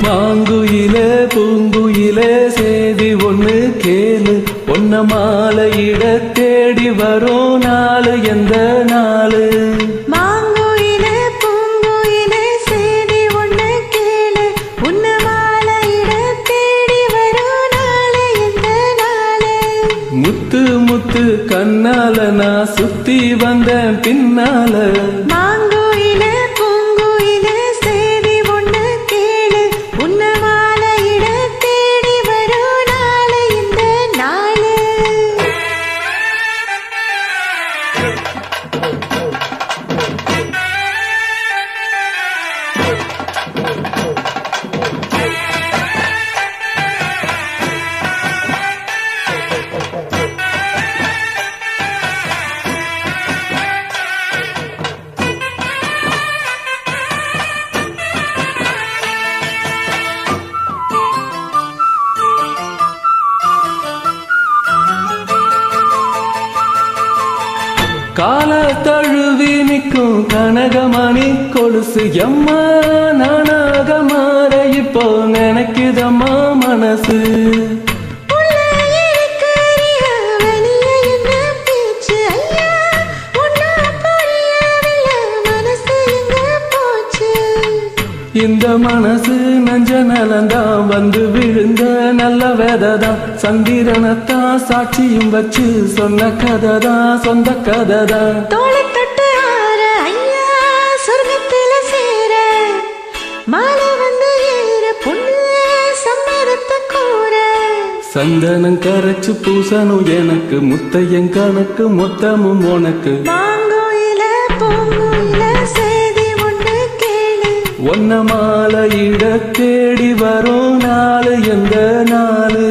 மாங்குயிலே பூங்குயிலே சேதி ஒண்ணு கேளு, ஒன்ன மாலையிட தேடி வரும் நாளு எந்த நாளு? மாங்குயிலே பூங்குயிலே சேதி ஒண்ணு கேளு, உன்ன மாலையிட தேடி வரும் நாளு எந்த நாளு? முத்து முத்து கண்ணால நான் சுத்தி வந்தேன் பின்னால. மாங்குயிலே பூங்குயிலே சேதி ஒண்ணு கேளு, உன்ன மாலையிட தேடி வரும் நாளு எந்த நாளு? கால தழுவி நிற்கும் கனகமணி கொலுசு எம்மா, நானாக மாற இப்போ நினைக்குதம்மா மனசு. இந்த மனசு நஞ்ச நலந்தான் வந்து விழுந்த நல்ல வேததான், சந்திரனத்தான் சாட்சியும் வச்சு சொன்ன கதைதான் சொந்த கதைதான். தோளை தொட்டு ஆற ஐயா சொர்க்கத்தில சேர, மாலை வந்து ஏற பொண்ணு சம்மதத்தை கூற. சந்தனம் கரைச்சு பூசணும் எனக்கு, முத்தையன் கணக்கு மொத்தமும் உனக்கு. மாங்குயில பூங்குயில சேதி ஒண்ணு கேளு, ஒன்ன மாலையிட தேடி வரும் நாளு எந்த நாளு?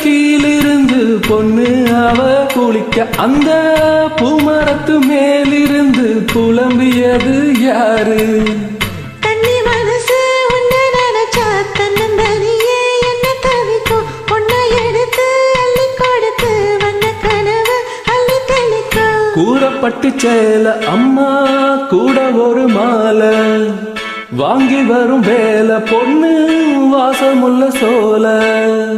கீழிருந்து பொண்ணு அவ குளிக்க, அந்த பூமரத்து மேலிருந்து புலம்பியது யாரு? தண்ணி மனசு உன்னை நினைச்சா தன்னந்தனியே என்ன தவிக்கும், பொண்ணை எடுத்து அள்ளி கொடுத்து வந்த கனவு அள்ளி தெளிக்கும். கூறப்பட்டு சேல அம்மா கூட ஒரு மாலை, வாங்கி வரும் வேலை பொண்ணு வாசமுள்ள சோல.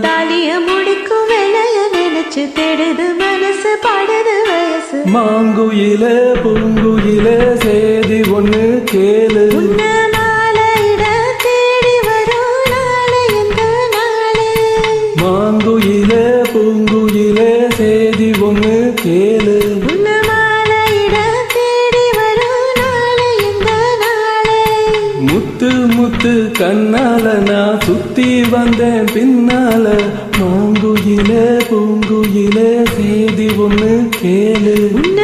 தாலிய முடிக்கும் வேலைய நினைச்சு தேடுது மனசு பாடுது வயசு. மாங்குயிலே பூங்குயிலே சேதி ஒண்ணு கேளு, உன்ன மாலையிட தேடி வரும் நாளு எந்த நாளு? மாங்குயிலே பூங்குயிலே சேதி ஒண்ணு கேளு, உன்ன மாலையிட தேடி வரும் நாளு எந்த நாளு? முத்து முத்து கண்ணால நான் சுத்தி வந்தேன் பின்னால. மாங்குயிலே பூங்குயிலே சேதி ஒண்ணு கேளு, உன்ன